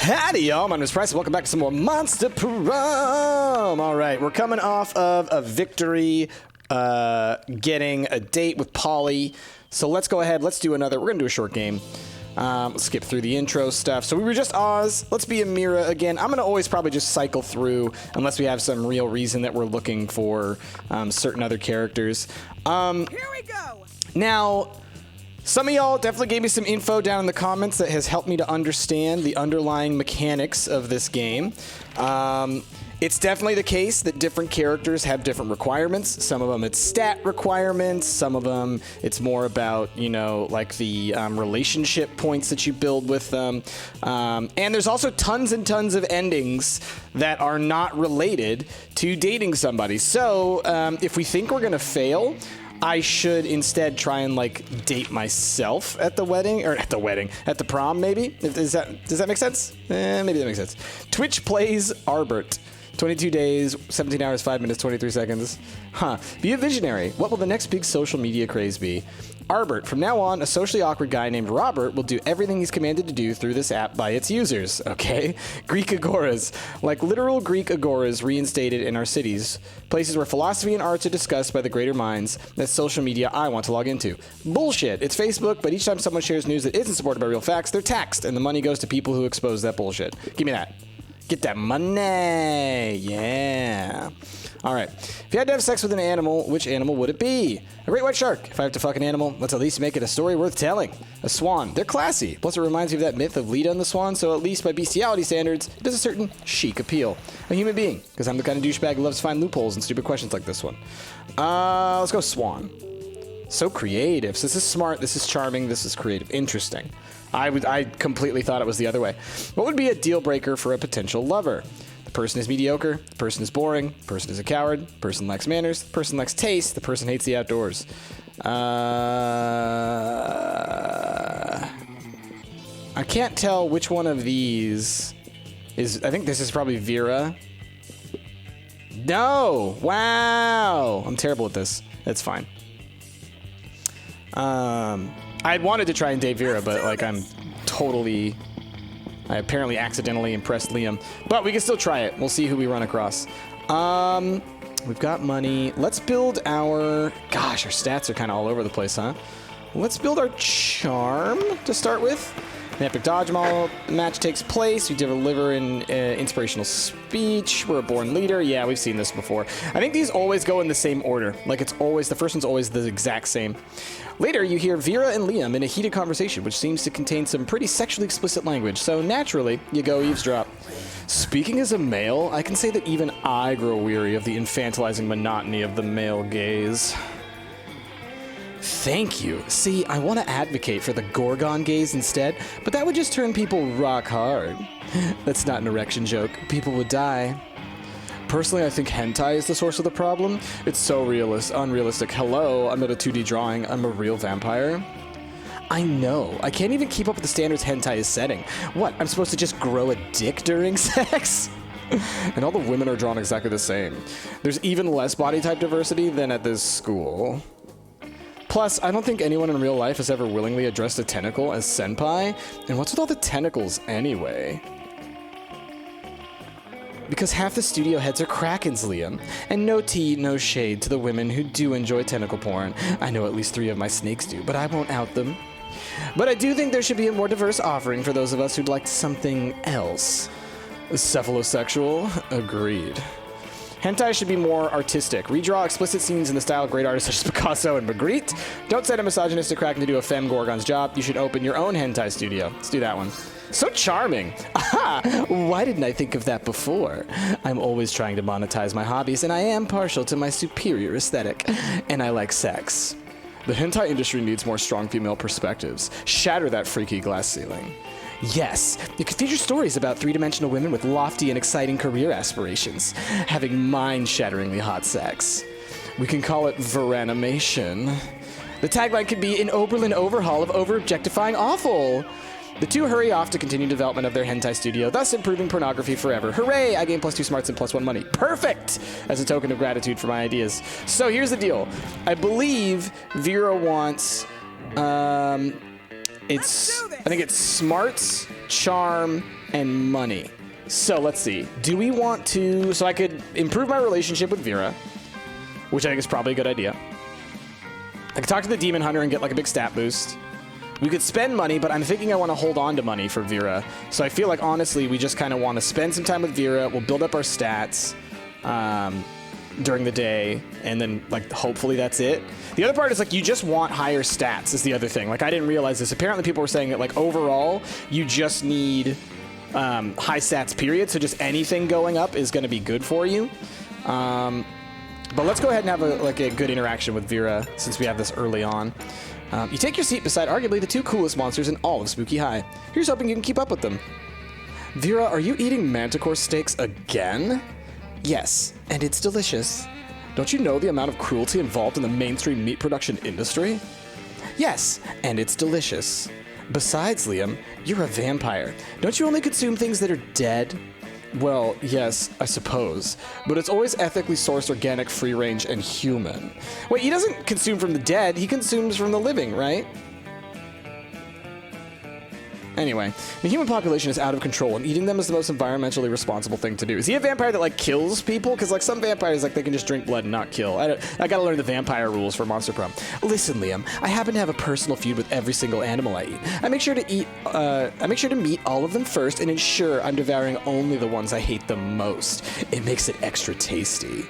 Howdy, y'all. My name is Price. Welcome back to some more Monster Prom. All right, we're coming off of a victory, getting a date with Polly. So let's go ahead. Let's do another. We're going to do a short game. Let's skip through the intro stuff. So we were just Oz. Let's be Amira again. I'm going to always probably just cycle through unless we have some real reason that we're looking for certain other characters. Here we go. Now, some of y'all definitely gave me some info down in the comments that has helped me to understand the underlying mechanics of this game. It's definitely the case that different characters have different requirements. Some of them it's stat requirements. Some of them it's more about, you know, like the relationship points that you build with them. And there's also tons and tons of endings that are not related to dating somebody. So if we think we're going to fail, I should instead try and like date myself at the wedding, or at the prom maybe. Does that make sense? Maybe that makes sense. Twitch plays Arbert. 22 days, 17 hours, 5 minutes, 23 seconds. Be a visionary. What will the next big social media craze be? Arbert. From now on, a socially awkward guy named Robert will do everything he's commanded to do through this app by its users. Okay? Greek agoras. Like literal Greek agoras reinstated in our cities. Places where philosophy and arts are discussed by the greater minds. That's social media I want to log into. Bullshit. It's Facebook, but each time someone shares news that isn't supported by real facts, they're taxed, and the money goes to people who expose that bullshit. Give me that. Get that money. Yeah. All right. If you had to have sex with an animal, which animal would it be? A great white shark. If I have to fuck an animal, let's at least make it a story worth telling. A swan. They're classy. Plus, it reminds me of that myth of Leda and the swan, so at least by bestiality standards, it has a certain chic appeal. A human being, because I'm the kind of douchebag who loves to find loopholes in stupid questions like this one. Let's go swan. So creative. So this is smart. This is charming. This is creative. Interesting. I completely thought it was the other way. What would be a deal breaker for a potential lover? The person is mediocre. The person is boring. The person is a coward. The person lacks manners. The person lacks taste. The person hates the outdoors. I can't tell which one of these is. I think this is probably Veera. No! Wow! I'm terrible at this. That's fine. I wanted to try and date Veera, but like I apparently accidentally impressed Liam. But we can still try it. We'll see who we run across. We've got money. Let's build our... Gosh, our stats are kind of all over the place, huh? Let's build our charm to start with. An epic dodgeball match takes place. We deliver an inspirational speech. We're a born leader. Yeah, we've seen this before. I think these always go in the same order. Like it's always, the first one's always the exact same. Later, you hear Veera and Liam in a heated conversation, which seems to contain some pretty sexually explicit language. So naturally, you go eavesdrop. Speaking as a male, I can say that even I grow weary of the infantilizing monotony of the male gaze. Thank you. See, I want to advocate for the Gorgon gaze instead, but that would just turn people rock hard. That's not an erection joke. People would die. Personally, I think hentai is the source of the problem. It's so unrealistic. Hello, I'm not a 2D drawing. I'm a real vampire. I know. I can't even keep up with the standards hentai is setting. What, I'm supposed to just grow a dick during sex? And all the women are drawn exactly the same. There's even less body type diversity than at this school. Plus, I don't think anyone in real life has ever willingly addressed a tentacle as senpai. And what's with all the tentacles anyway? Because half the studio heads are Krakens, Liam. And no tea, no shade to the women who do enjoy tentacle porn. I know at least 3 of my snakes do, but I won't out them. But I do think there should be a more diverse offering for those of us who'd like something else. Cephalosexual? Agreed. Hentai should be more artistic. Redraw explicit scenes in the style of great artists such as Picasso and Magritte. Don't send a misogynistic Kraken to do a femme Gorgon's job. You should open your own hentai studio. Let's do that one. So charming. Aha! Why didn't I think of that before? I'm always trying to monetize my hobbies, and I am partial to my superior aesthetic. And I like sex. The hentai industry needs more strong female perspectives. Shatter that freaky glass ceiling. Yes, you could feature stories about 3-dimensional women with lofty and exciting career aspirations, having mind-shatteringly hot sex. We can call it veranimation. The tagline could be an Oberlin overhaul of over-objectifying awful. The two hurry off to continue development of their hentai studio, thus improving pornography forever. Hooray! I gain +2 smarts and +1 money. Perfect! As a token of gratitude for my ideas. So here's the deal. I believe Veera wants, I think it's smarts, charm, and money. So let's see. Do we want to... So I could improve my relationship with Veera, which I think is probably a good idea. I could talk to the Demon Hunter and get like a big stat boost. We could spend money, but I'm thinking I want to hold on to money for Veera. So I feel like, honestly, we just kind of want to spend some time with Veera. We'll build up our stats during the day, and then, like, hopefully that's it. The other part is, like, you just want higher stats is the other thing. Like, I didn't realize this. Apparently people were saying that, like, overall, you just need high stats, period. So just anything going up is going to be good for you. But let's go ahead and have a good interaction with Veera since we have this early on. You take your seat beside arguably the two coolest monsters in all of Spooky High. Here's hoping you can keep up with them. Veera, are you eating manticore steaks again? Yes, and it's delicious. Don't you know the amount of cruelty involved in the mainstream meat production industry? Yes, and it's delicious. Besides, Liam, you're a vampire. Don't you only consume things that are dead? Well, yes, I suppose. But it's always ethically sourced, organic, free-range, and human. Wait, he doesn't consume from the dead, he consumes from the living, right? Anyway, the human population is out of control, and eating them is the most environmentally responsible thing to do. Is he a vampire that, like, kills people? Because, like, some vampires, like, they can just drink blood and not kill. I gotta learn the vampire rules for Monster Prom. Listen, Liam, I happen to have a personal feud with every single animal I eat. I make sure to meet all of them first and ensure I'm devouring only the ones I hate the most. It makes it extra tasty.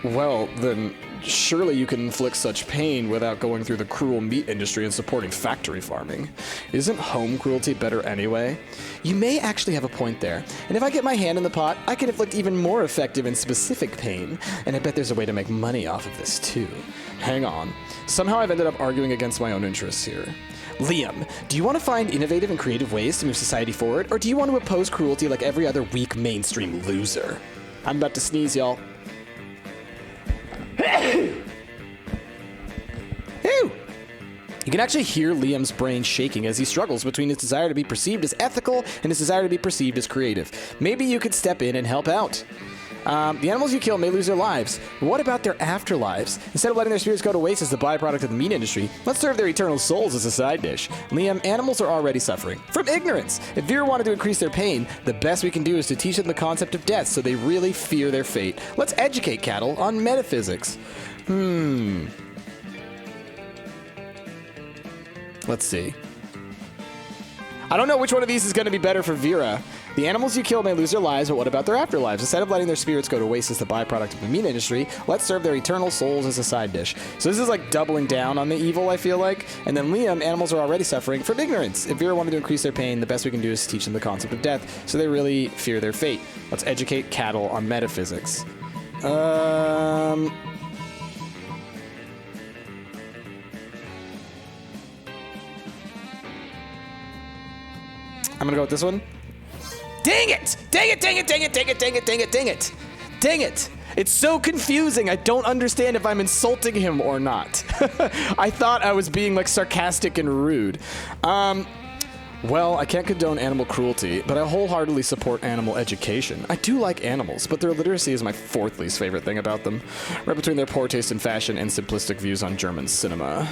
Well, then... surely you can inflict such pain without going through the cruel meat industry and supporting factory farming. Isn't home cruelty better anyway? You may actually have a point there, and if I get my hand in the pot, I can inflict even more effective and specific pain, and I bet there's a way to make money off of this too. Hang on. Somehow I've ended up arguing against my own interests here. Liam, do you want to find innovative and creative ways to move society forward, or do you want to oppose cruelty like every other weak mainstream loser? I'm about to sneeze, y'all. Ew. You can actually hear Liam's brain shaking as he struggles between his desire to be perceived as ethical and his desire to be perceived as creative. Maybe you could step in and help out. The animals you kill may lose their lives. But what about their afterlives? Instead of letting their spirits go to waste as the byproduct of the meat industry, let's serve their eternal souls as a side dish. Liam, animals are already suffering from ignorance. If Veera wanted to increase their pain, the best we can do is to teach them the concept of death so they really fear their fate. Let's educate cattle on metaphysics. Let's see. I don't know which one of these is going to be better for Veera. The animals you kill may lose their lives, but what about their afterlives? Instead of letting their spirits go to waste as the byproduct of the meat industry, let's serve their eternal souls as a side dish. So this is like doubling down on the evil, I feel like. And then Liam, animals are already suffering from ignorance. If Veera wanted to increase their pain, the best we can do is teach them the concept of death, so they really fear their fate. Let's educate cattle on metaphysics. I'm gonna go with this one. Dang it! Dang it, dang it, dang it, dang it, dang it, dang it, dang it. Dang it! It's so confusing. I don't understand if I'm insulting him or not. I thought I was being, like, sarcastic and rude. Well, I can't condone animal cruelty, but I wholeheartedly support animal education. I do like animals, but their literacy is my fourth least favorite thing about them. Right between their poor taste in fashion and simplistic views on German cinema.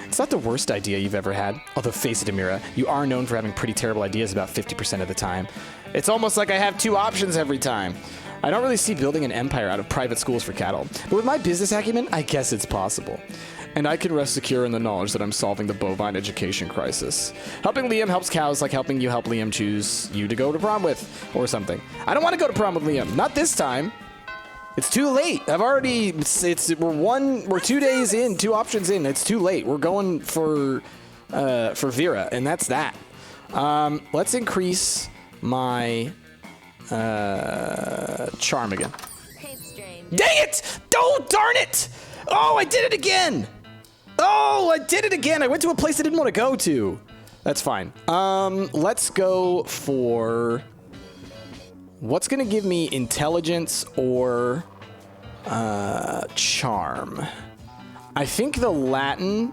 It's not the worst idea you've ever had. Although, face it, Amira, you are known for having pretty terrible ideas about 50% of the time. It's almost like I have two options every time. I don't really see building an empire out of private schools for cattle, but with my business acumen, I guess it's possible. And I can rest secure in the knowledge that I'm solving the bovine education crisis. Helping Liam helps cows like helping you help Liam choose you to go to prom with, or something. I don't want to go to prom with Liam. Not this time. It's too late. I've already, we're 2 days in, 2 options in. It's too late. We're going for Veera, and that's that. Let's increase my charm again. Dang it! Oh, darn it! Oh, I did it again! Oh, I did it again! I went to a place I didn't want to go to. That's fine. Let's go for... what's going to give me intelligence or charm? I think the Latin...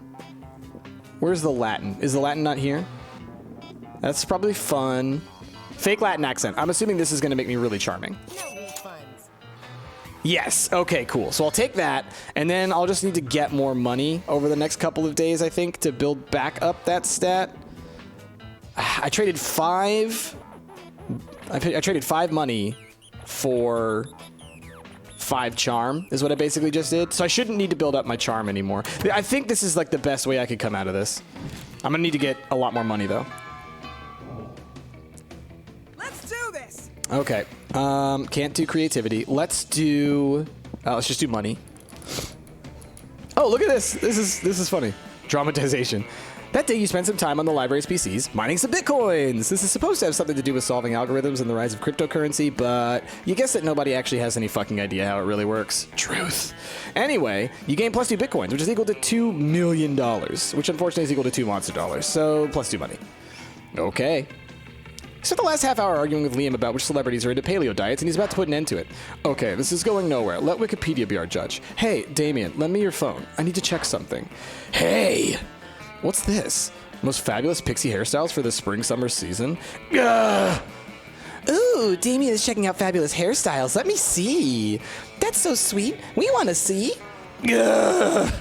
where's the Latin? Is the Latin not here? That's probably fun. Fake Latin accent. I'm assuming this is going to make me really charming. Yes. Okay, cool. So I'll take that, and then I'll just need to get more money over the next couple of days, I think, to build back up that stat. I traded 5 I traded 5 money for 5 charm is what I basically just did. So I shouldn't need to build up my charm anymore. I think this is like the best way I could come out of this. I'm gonna need to get a lot more money though. Let's do this. Okay. Can't do creativity. Let's just do money. Oh, look at this. This is funny. Dramatization. That day you spent some time on the library's PCs mining some bitcoins. This is supposed to have something to do with solving algorithms and the rise of cryptocurrency, but you guess that nobody actually has any fucking idea how it really works. Truth. Anyway, you gain +2 bitcoins, which is equal to $2 million, which unfortunately is equal to 2 monster dollars, so +2 money. Okay. Spent the last half hour arguing with Liam about which celebrities are into paleo diets, and he's about to put an end to it. Okay, this is going nowhere. Let Wikipedia be our judge. Hey, Damien, lend me your phone. I need to check something. Hey! What's this? Most fabulous pixie hairstyles for the spring-summer season? Ugh! Ooh, Damien is checking out fabulous hairstyles. Let me see. That's so sweet. We want to see. Ugh!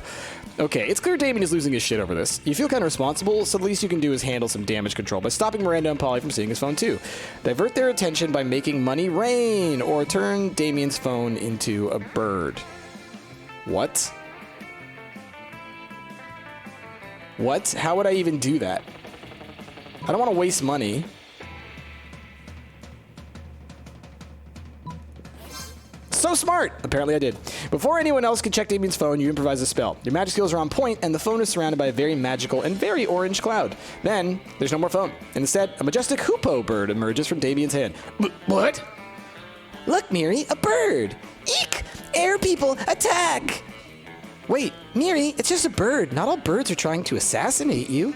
Okay, it's clear Damien is losing his shit over this. You feel kind of responsible, so the least you can do is handle some damage control by stopping Miranda and Polly from seeing his phone too. Divert their attention by making money rain, or turn Damien's phone into a bird. What? What? How would I even do that? I don't want to waste money. So smart! Apparently I did. Before anyone else can check Damien's phone, you improvise a spell. Your magic skills are on point, and the phone is surrounded by a very magical and very orange cloud. Then, there's no more phone. Instead, a majestic hoopoe bird emerges from Damien's hand. What? Look, Miri, a bird! Eek! Air people, attack! Wait, Miri, it's just a bird. Not all birds are trying to assassinate you.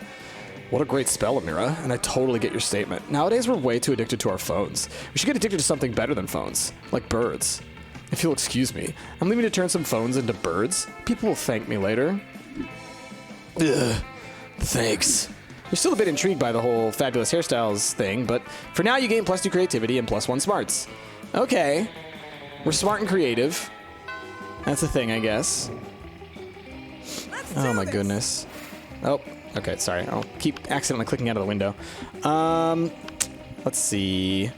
What a great spell, Amira, and I totally get your statement. Nowadays, we're way too addicted to our phones. We should get addicted to something better than phones, like birds. If you'll excuse me, I'm leaving to turn some phones into birds. People will thank me later. Ugh, thanks. You're still a bit intrigued by the whole fabulous hairstyles thing, but for now you gain +2 creativity and +1 smarts. Okay, we're smart and creative. That's a thing, I guess. Oh my goodness. Oh, okay, sorry. I'll keep accidentally clicking out of the window. Let's see.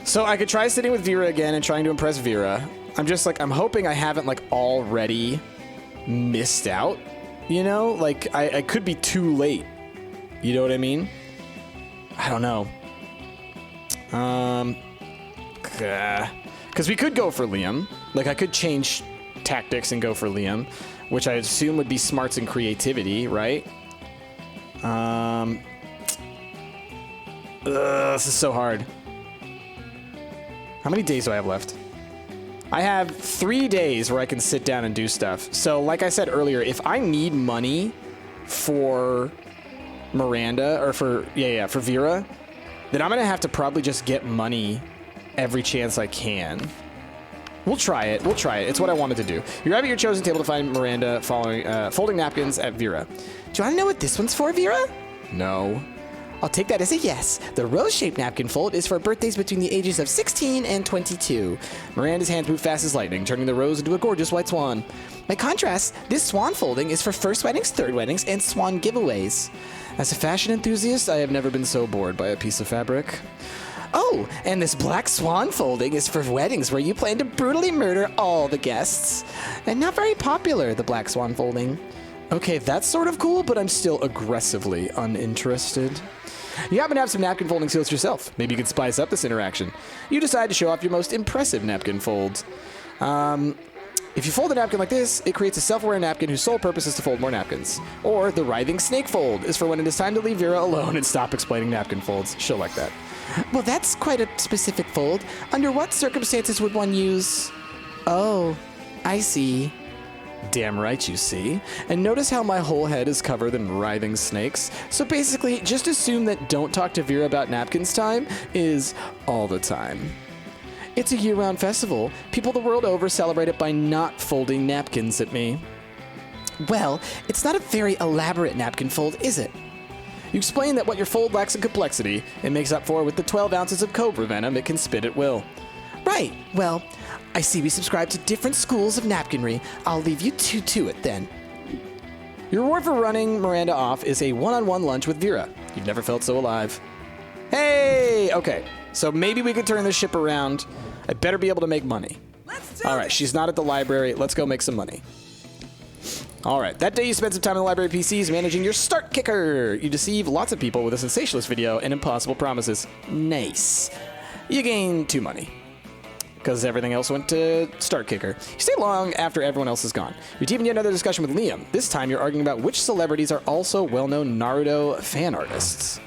So I could try sitting with Veera again and trying to impress Veera. I'm hoping I haven't like already missed out, you know? Like I could be too late. You know what I mean? I don't know. Because we could go for Liam. Like I could change tactics and go for Liam, which I assume would be smarts and creativity, right? This is so hard. How many days do I have left? I have 3 days where I can sit down and do stuff. So like I said earlier, if I need money for Miranda, or for Veera, then I'm gonna have to probably just get money every chance I can. We'll try it. It's what I wanted to do. You arrive at your chosen table to find Miranda folding napkins at Veera. Do you want to know what this one's for, Veera? No. I'll take that as a yes. The rose-shaped napkin fold is for birthdays between the ages of 16 and 22. Miranda's hands move fast as lightning, turning the rose into a gorgeous white swan. By contrast, this swan folding is for first weddings, third weddings, and swan giveaways. As a fashion enthusiast, I have never been so bored by a piece of fabric. Oh, and this black swan folding is for weddings where you plan to brutally murder all the guests. And not very popular, the black swan folding. Okay, that's sort of cool, but I'm still aggressively uninterested. You happen to have some napkin folding skills yourself. Maybe you could spice up this interaction. You decide to show off your most impressive napkin folds. If you fold a napkin like this, it creates a self-aware napkin whose sole purpose is to fold more napkins. Or the writhing snake fold is for when it is time to leave Veera alone and stop explaining napkin folds. She'll like that. Well, that's quite a specific fold. Under what circumstances would one use... Oh, I see. Damn right you see. And notice how my whole head is covered in writhing snakes. So basically, just assume that don't talk to Veera about napkins time is all the time. It's a year-round festival. People the world over celebrate it by not folding napkins at me. Well, it's not a very elaborate napkin fold, is it? You explain that what your fold lacks in complexity, it makes up for with the 12 ounces of cobra venom it can spit at will. Right, well, I see we subscribe to different schools of napkinry. I'll leave you two to it then. Your reward for running Miranda off is a one-on-one lunch with Veera. You've never felt so alive. Hey! Okay. So maybe we could turn this ship around. I better be able to make money. All right, she's not at the library. Let's go make some money. All right, that day you spent some time in the library PCs managing your start kicker. You deceive lots of people with a sensationalist video and impossible promises. Nice. You gain 2 money because everything else went to start kicker. You stay long after everyone else is gone. You're deep in yet another discussion with Liam. This time you're arguing about which celebrities are also well-known Naruto fan artists.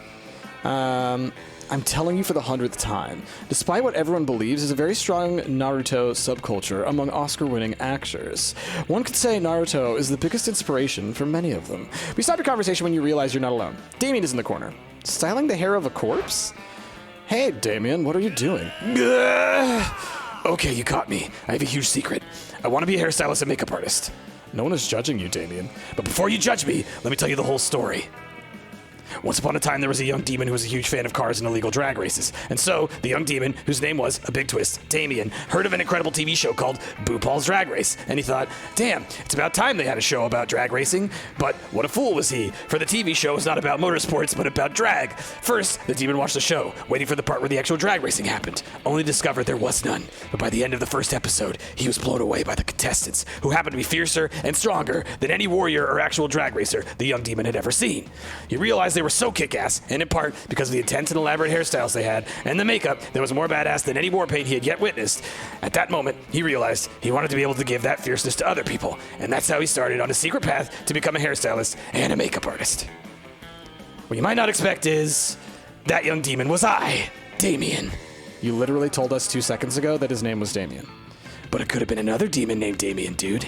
I'm telling you for the 100th time, despite what everyone believes is a very strong Naruto subculture among Oscar-winning actors. One could say Naruto is the biggest inspiration for many of them. We stop your conversation when you realize you're not alone. Damien is in the corner. Styling the hair of a corpse? Hey, Damien, what are you doing? Okay, you caught me. I have a huge secret. I want to be a hairstylist and makeup artist. No one is judging you, Damien. But before you judge me, let me tell you the whole story. Once upon a time, there was a young demon who was a huge fan of cars and illegal drag races. And so, the young demon, whose name was, a big twist, Damien, heard of an incredible TV show called RuPaul's Drag Race. And he thought, damn, it's about time they had a show about drag racing. But what a fool was he, for the TV show was not about motorsports, but about drag. First, the demon watched the show, waiting for the part where the actual drag racing happened, only to discover there was none. But by the end of the first episode, he was blown away by the contestants, who happened to be fiercer and stronger than any warrior or actual drag racer the young demon had ever seen. He realized they were so kick-ass, and in part because of the intense and elaborate hairstyles they had, and the makeup that was more badass than any war paint he had yet witnessed. At that moment, he realized he wanted to be able to give that fierceness to other people, and that's how he started on a secret path to become a hairstylist and a makeup artist. What you might not expect is, that young demon was I, Damien. You literally told us 2 seconds ago that his name was Damien. But it could have been another demon named Damien, dude.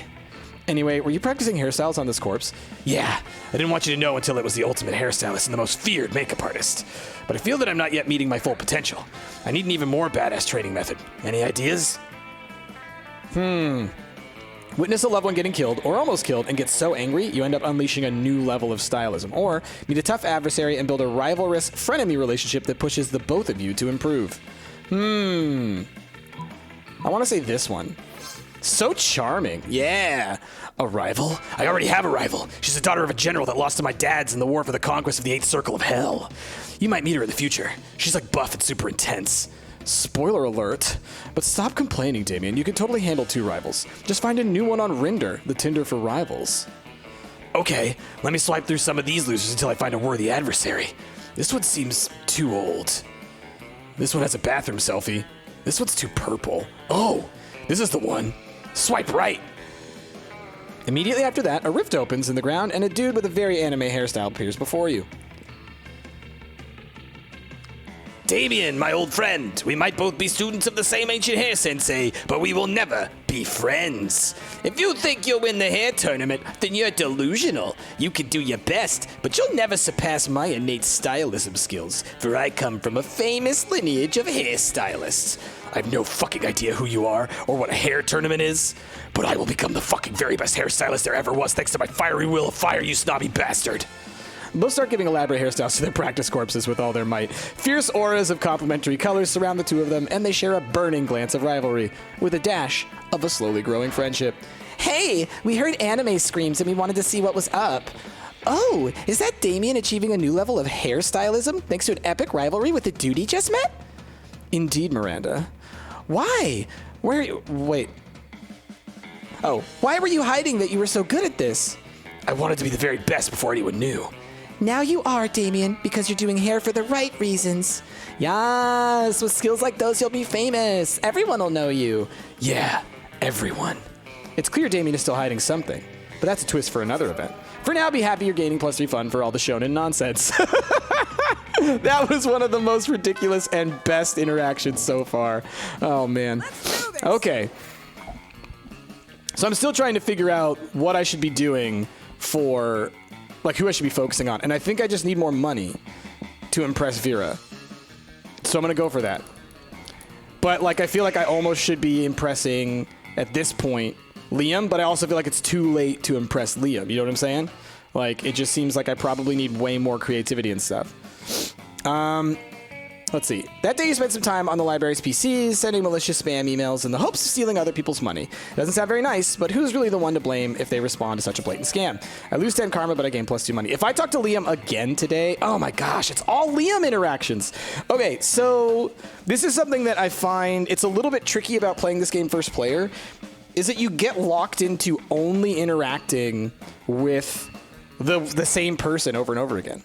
Anyway, were you practicing hairstyles on this corpse? Yeah, I didn't want you to know until it was the ultimate hairstylist and the most feared makeup artist. But I feel that I'm not yet meeting my full potential. I need an even more badass training method. Any ideas? Witness a loved one getting killed or almost killed and get so angry you end up unleashing a new level of stylism. Or meet a tough adversary and build a rivalrous frenemy relationship that pushes the both of you to improve. I want to say this one. So charming. Yeah. A rival? I already have a rival. She's the daughter of a general that lost to my dad's in the war for the conquest of the 8th Circle of Hell. You might meet her in the future. She's like buff and super intense. Spoiler alert. But stop complaining, Damien. You can totally handle 2 rivals. Just find a new one on Rinder, the Tinder for rivals. Okay, let me swipe through some of these losers until I find a worthy adversary. This one seems too old. This one has a bathroom selfie. This one's too purple. Oh, this is the one. Swipe right. Immediately after that, a rift opens in the ground and a dude with a very anime hairstyle appears before you. Damien, my old friend, we might both be students of the same ancient hair sensei, but we will never be friends. If you think you'll win the hair tournament, then you're delusional. You can do your best, but you'll never surpass my innate stylism skills, for I come from a famous lineage of hairstylists. I have no fucking idea who you are or what a hair tournament is, but I will become the fucking very best hairstylist there ever was thanks to my fiery will of fire, you snobby bastard. Both start giving elaborate hairstyles to their practice corpses with all their might. Fierce auras of complementary colors surround the two of them, and they share a burning glance of rivalry, with a dash of a slowly growing friendship. Hey, we heard anime screams and we wanted to see what was up. Oh, is that Damien achieving a new level of hairstylism thanks to an epic rivalry with the dude he just met? Indeed, Miranda. Why? Where are you? Wait. Oh, why were you hiding that you were so good at this? I wanted to be the very best before anyone knew. Now you are, Damien, because you're doing hair for the right reasons. Yes, with skills like those, you'll be famous. Everyone will know you. Yeah, everyone. It's clear Damien is still hiding something, but that's a twist for another event. For now, be happy you're gaining +3 fun for all the shonen nonsense. That was one of the most ridiculous and best interactions so far. Oh, man. Okay. So I'm still trying to figure out what I should be doing for, like, who I should be focusing on. And I think I just need more money to impress Veera. So I'm going to go for that. But, like, I feel like I almost should be impressing, at this point, Liam, but I also feel like it's too late to impress Liam. You know what I'm saying? Like, it just seems like I probably need way more creativity and stuff. Let's see. That day you spent some time on the library's PCs, sending malicious spam emails in the hopes of stealing other people's money. Doesn't sound very nice, but who's really the one to blame if they respond to such a blatant scam? I lose 10 karma, but I gain +2 money. If I talk to Liam again today, oh my gosh, it's all Liam interactions. Okay, so this is something that I find it's a little bit tricky about playing this game first player, is that you get locked into only interacting with the same person over and over again.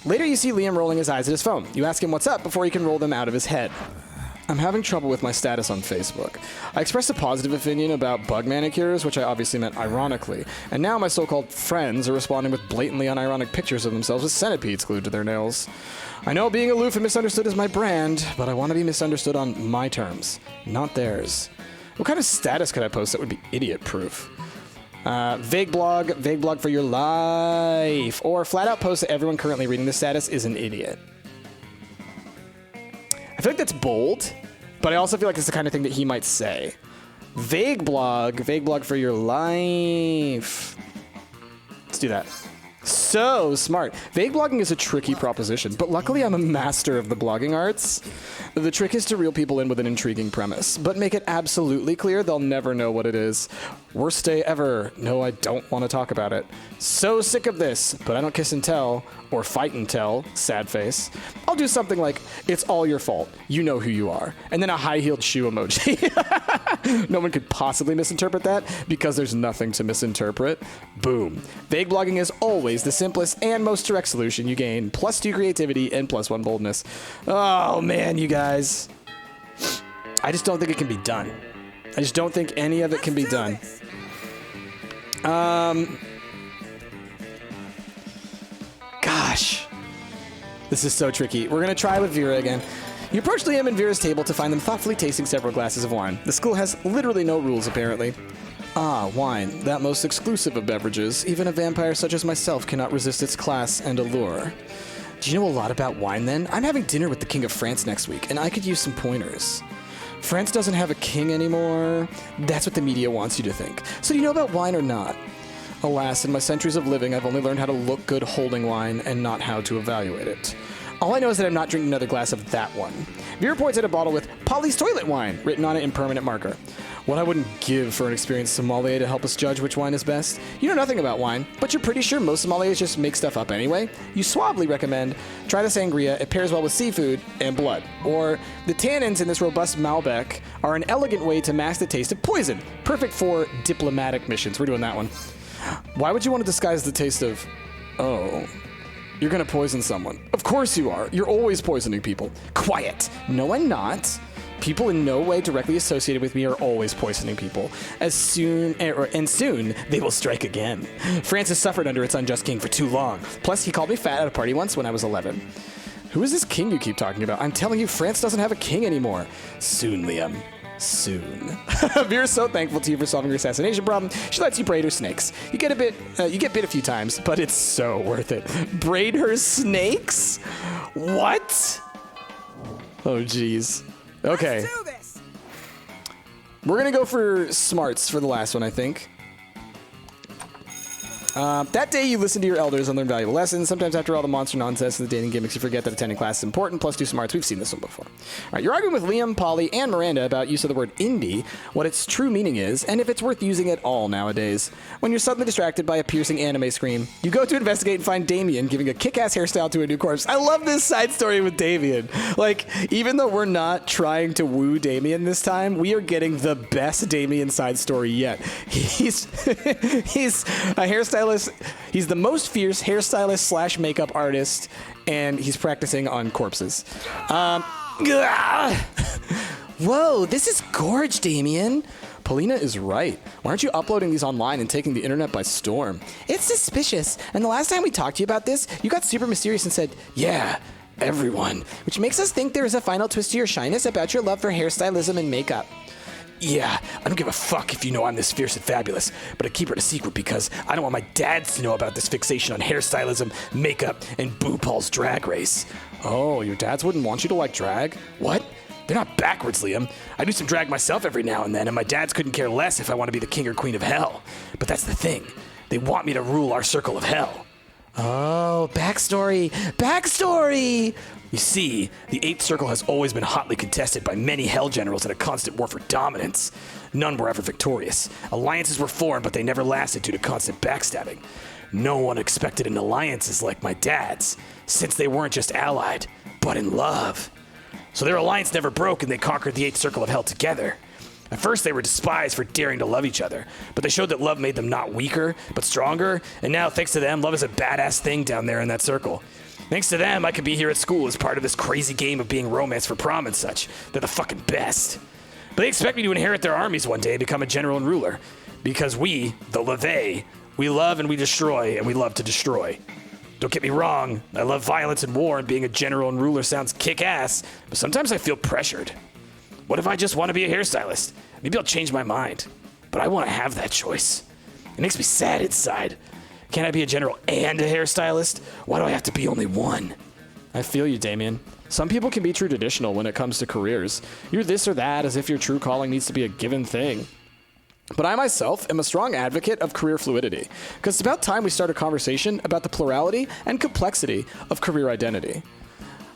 Later you see Liam rolling his eyes at his phone. You ask him what's up before he can roll them out of his head. I'm having trouble with my status on Facebook. I expressed a positive opinion about bug manicures, which I obviously meant ironically, and now my so-called friends are responding with blatantly unironic pictures of themselves with centipedes glued to their nails. I know being aloof and misunderstood is my brand, but I want to be misunderstood on my terms, not theirs. What kind of status could I post that would be idiot-proof? Vague blog for your life, or flat out post that everyone currently reading this status is an idiot. I feel like that's bold, but I also feel like it's the kind of thing that he might say. Vague blog for your life. Let's do that. So smart. Vague blogging is a tricky proposition, but luckily I'm a master of the blogging arts. The trick is to reel people in with an intriguing premise, but make it absolutely clear they'll never know what it is. Worst day ever. No, I don't want to talk about it. So sick of this, but I don't kiss and tell, or fight and tell, sad face. I'll do something like, it's all your fault. You know who you are. And then a high-heeled shoe emoji. No one could possibly misinterpret that because there's nothing to misinterpret. Boom. Vague blogging is always the simplest and most direct solution. You gain +2 creativity and +1 boldness. Oh, man, you guys. I just don't think it can be done. I just don't think any of it can be done. Gosh. This is so tricky. We're going to try with Veera again. You approach Liam and Veera's table to find them thoughtfully tasting several glasses of wine. The school has literally no rules, apparently. Ah, wine. That most exclusive of beverages. Even a vampire such as myself cannot resist its class and allure. Do you know a lot about wine, then? I'm having dinner with the King of France next week, and I could use some pointers. France doesn't have a king anymore. That's what the media wants you to think. So do you know about wine or not? Alas, in my centuries of living, I've only learned how to look good holding wine and not how to evaluate it. All I know is that I'm not drinking another glass of that one. Veera points at a bottle with Polly's Toilet Wine written on it in permanent marker. What I wouldn't give for an experienced sommelier to help us judge which wine is best. You know nothing about wine, but you're pretty sure most sommeliers just make stuff up anyway. You suavely recommend, try the sangria, it pairs well with seafood and blood. Or, the tannins in this robust Malbec are an elegant way to mask the taste of poison. Perfect for diplomatic missions. We're doing that one. Why would you want to disguise the taste of... Oh... You're gonna poison someone. Of course you are. You're always poisoning people. Quiet. No, I'm not. People in no way directly associated with me are always poisoning people. And soon they will strike again. France has suffered under its unjust king for too long. Plus, he called me fat at a party once when I was 11. Who is this king you keep talking about? I'm telling you, France doesn't have a king anymore. Soon, Liam. Soon. Veera's so thankful to you for solving your assassination problem. She lets you braid her snakes. You get bit a few times, but it's so worth it. Braid her snakes? What? Oh, jeez. Okay. Let's do this. We're gonna go for smarts for the last one, I think. That day you listen to your elders and learn valuable lessons. Sometimes after all the monster nonsense and the dating gimmicks, you forget that attending class is important. +2 smarts. We've seen this one before. All right, you're arguing with Liam, Polly, and Miranda about use of the word indie, what its true meaning is, and if it's worth using at all nowadays. When you're suddenly distracted by a piercing anime scream, you go to investigate and find Damien giving a kick-ass hairstyle to a new corpse. I love this side story with Damien. Like, even though we're not trying to woo Damien this time, we are getting the best Damien side story yet. He's a hairstylist. He's the most fierce hairstylist / makeup artist, and he's practicing on corpses. Whoa, this is gorge, Damien. Paulina is right. Why aren't you uploading these online and taking the internet by storm? It's suspicious. And the last time we talked to you about this, you got super mysterious and said, yeah, everyone. Which makes us think there is a final twist to your shyness about your love for hairstylism and makeup. Yeah, I don't give a fuck if you know I'm this fierce and fabulous, but I keep it a secret because I don't want my dads to know about this fixation on hairstylism, makeup, and Boo Paul's drag race. Oh, your dads wouldn't want you to like drag? What? They're not backwards, Liam. I do some drag myself every now and then, and my dads couldn't care less if I want to be the king or queen of hell. But that's the thing. They want me to rule our circle of hell. Oh, backstory. Backstory! You see, the 8th Circle has always been hotly contested by many Hell Generals in a constant war for dominance. None were ever victorious. Alliances were formed, but they never lasted due to constant backstabbing. No one expected an alliances like my dad's, since they weren't just allied, but in love. So their alliance never broke and they conquered the 8th Circle of Hell together. At first they were despised for daring to love each other, but they showed that love made them not weaker, but stronger, and now thanks to them, love is a badass thing down there in that circle. Thanks to them, I could be here at school as part of this crazy game of being romance for prom and such. They're the fucking best. But they expect me to inherit their armies one day and become a general and ruler. Because we, the Levay, we love and we destroy, and we love to destroy. Don't get me wrong, I love violence and war, and being a general and ruler sounds kick-ass, but sometimes I feel pressured. What if I just want to be a hairstylist? Maybe I'll change my mind. But I want to have that choice. It makes me sad inside. Can't I be a general and a hairstylist? Why do I have to be only one? I feel you, Damien. Some people can be too traditional when it comes to careers. You're this or that as if your true calling needs to be a given thing. But I myself am a strong advocate of career fluidity, because it's about time we start a conversation about the plurality and complexity of career identity.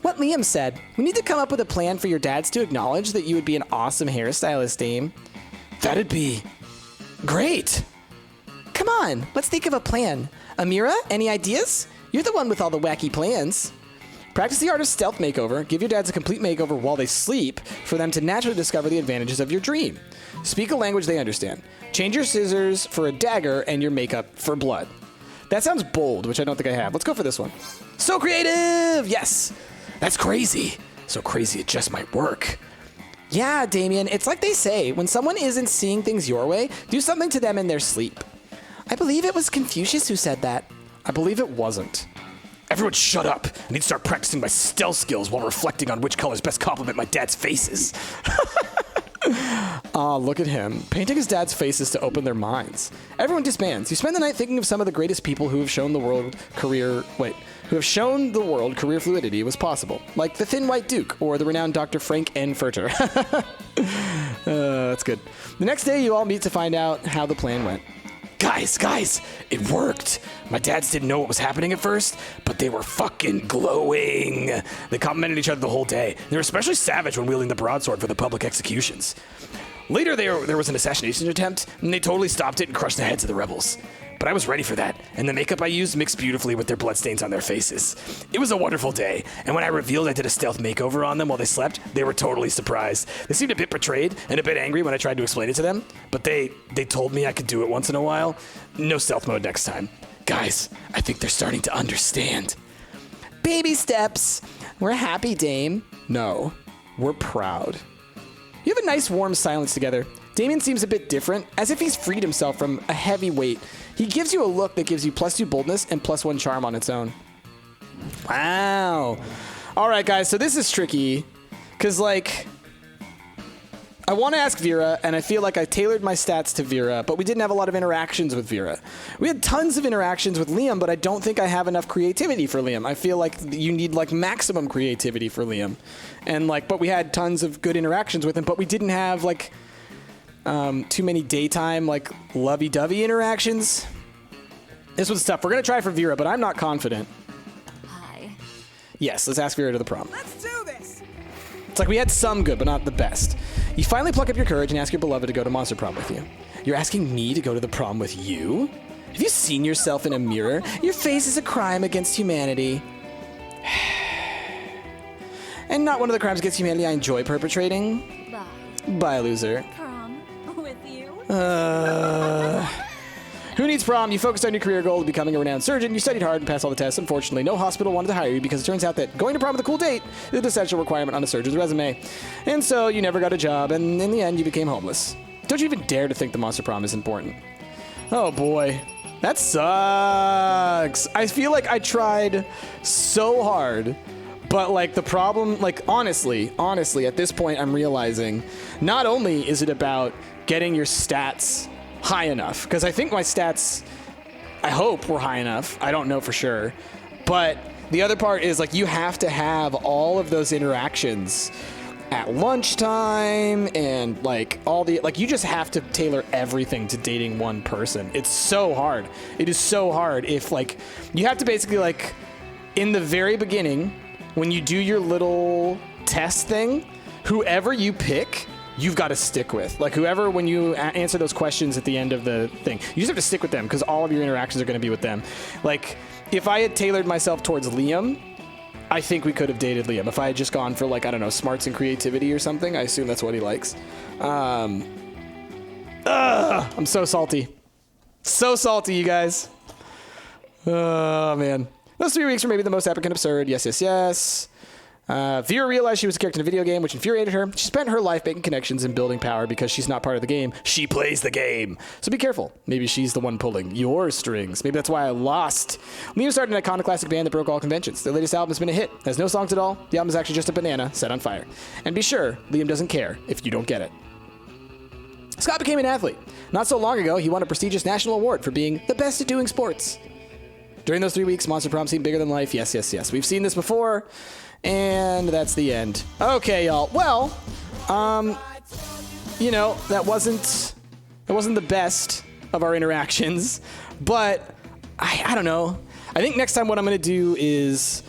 What Liam said, we need to come up with a plan for your dads to acknowledge that you would be an awesome hairstylist, Dame. That'd be great. Come on, let's think of a plan. Amira, any ideas? You're the one with all the wacky plans. Practice the art of stealth makeover. Give your dads a complete makeover while they sleep for them to naturally discover the advantages of your dream. Speak a language they understand. Change your scissors for a dagger and your makeup for blood. That sounds bold, which I don't think I have. Let's go for this one. So creative! Yes! That's crazy. So crazy it just might work. Yeah, Damien, it's like they say, when someone isn't seeing things your way, do something to them in their sleep. I believe it was Confucius who said that. I believe it wasn't. Everyone shut up. I need to start practicing my stealth skills while reflecting on which colors best complement my dad's faces. Look at him. Painting his dad's faces to open their minds. Everyone disbands. You spend the night thinking of some of the greatest people who have shown the world career fluidity was possible. Like the Thin White Duke or the renowned Dr. Frank N. Furter. That's good. The next day you all meet to find out how the plan went. Guys, it worked. My dads didn't know what was happening at first, but they were fucking glowing. They complimented each other the whole day. They were especially savage when wielding the broadsword for the public executions. Later, there was an assassination attempt, and they totally stopped it and crushed the heads of the rebels. But I was ready for that, and the makeup I used mixed beautifully with their bloodstains on their faces. It was a wonderful day, and when I revealed I did a stealth makeover on them while they slept, they were totally surprised. They seemed a bit betrayed and a bit angry when I tried to explain it to them, but they told me I could do it once in a while. No stealth mode next time. Guys, I think they're starting to understand. Baby steps. We're happy, Dame. No, we're proud. You have a nice warm silence together. Damien seems a bit different, as if he's freed himself from a heavy weight. He gives you a look that gives you +2 boldness and +1 charm on its own. Wow. All right, guys, so this is tricky, because, I want to ask Veera, and I feel like I tailored my stats to Veera, but we didn't have a lot of interactions with Veera. We had tons of interactions with Liam, but I don't think I have enough creativity for Liam. I feel like you need, maximum creativity for Liam. And, but we had tons of good interactions with him, but we didn't have, too many daytime, lovey-dovey interactions. This was tough. We're going to try for Veera, but I'm not confident. Hi. Yes, let's ask Veera to the prom. Let's do this. It's like we had some good, but not the best. You finally pluck up your courage and ask your beloved to go to Monster Prom with you. You're asking me to go to the prom with you? Have you seen yourself in a mirror? Your face is a crime against humanity. And not one of the crimes against humanity I enjoy perpetrating. Bye. Bye, loser. Prom with you. Who needs prom? You focused on your career goal of becoming a renowned surgeon. You studied hard and passed all the tests. Unfortunately, no hospital wanted to hire you because it turns out that going to prom with a cool date is an essential requirement on a surgeon's resume. And so you never got a job, and in the end, you became homeless. Don't you even dare to think the Monster Prom is important. Oh boy. That sucks. I feel like I tried so hard, but the problem, honestly, at this point, I'm realizing not only is it about getting your stats high enough, because I think my stats, I hope, were high enough. I don't know for sure. But the other part is you have to have all of those interactions at lunchtime, and like all the like you just have to tailor everything to dating one person. It's so hard. It is so hard. If like you have to basically like in the very beginning when you do your little test thing, whoever you pick, you've got to stick with. Like whoever, when you answer those questions at the end of the thing, you just have to stick with them because all of your interactions are going to be with them. Like if I had tailored myself towards Liam, I think we could have dated Liam. If I had just gone for like, I don't know, smarts and creativity or something, I assume that's what he likes. I'm so salty. So salty, you guys. Oh, man. Those 3 weeks were maybe the most epic and absurd. Yes, yes, yes. Veera realized she was a character in a video game, which infuriated her. She spent her life making connections and building power because she's not part of the game. She plays the game. So be careful. Maybe she's the one pulling your strings. Maybe that's why I lost. Liam started an iconoclastic band that broke all conventions. Their latest album has been a hit. Has no songs at all. The album is actually just a banana set on fire. And be sure, Liam doesn't care if you don't get it. Scott became an athlete. Not so long ago, he won a prestigious national award for being the best at doing sports. During those 3 weeks, Monster Prom seemed bigger than life. Yes, yes, yes. We've seen this before. And that's the end. Okay, y'all. Well, you know, that wasn't the best of our interactions, but I don't know. I think next time what I'm going to do is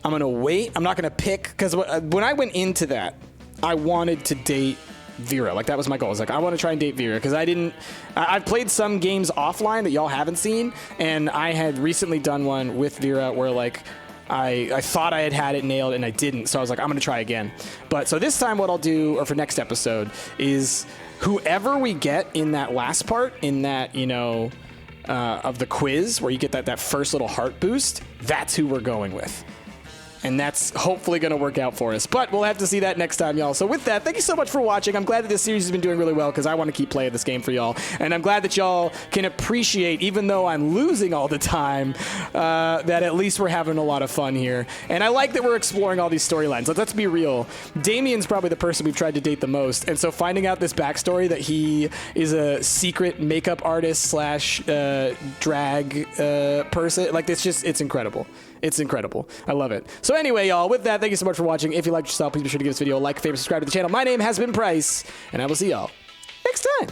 I'm going to wait. I'm not going to pick, because when I went into that, I wanted to date Veera. Like, that was my goal. I was like, I want to try and date Veera, because I've played some games offline that y'all haven't seen, and I had recently done one with Veera where, like, I thought I had it nailed and I didn't, so I was like, I'm going to try again. But so this time what I'll do, or for next episode, is whoever we get in that last part, in that, you know, of the quiz, where you get that first little heart boost, that's who we're going with. And that's hopefully going to work out for us. But we'll have to see that next time, y'all. So with that, thank you so much for watching. I'm glad that this series has been doing really well because I want to keep playing this game for y'all. And I'm glad that y'all can appreciate, even though I'm losing all the time, that at least we're having a lot of fun here. And I like that we're exploring all these storylines. Let's be real. Damien's probably the person we've tried to date the most. And so finding out this backstory that he is a secret makeup artist slash drag person, like it's incredible. It's incredible. I love it. So anyway, y'all, with that, thank you so much for watching. If you liked yourself, please be sure to give this video a like, favorite, subscribe to the channel. My name has been Price, and I will see y'all next time.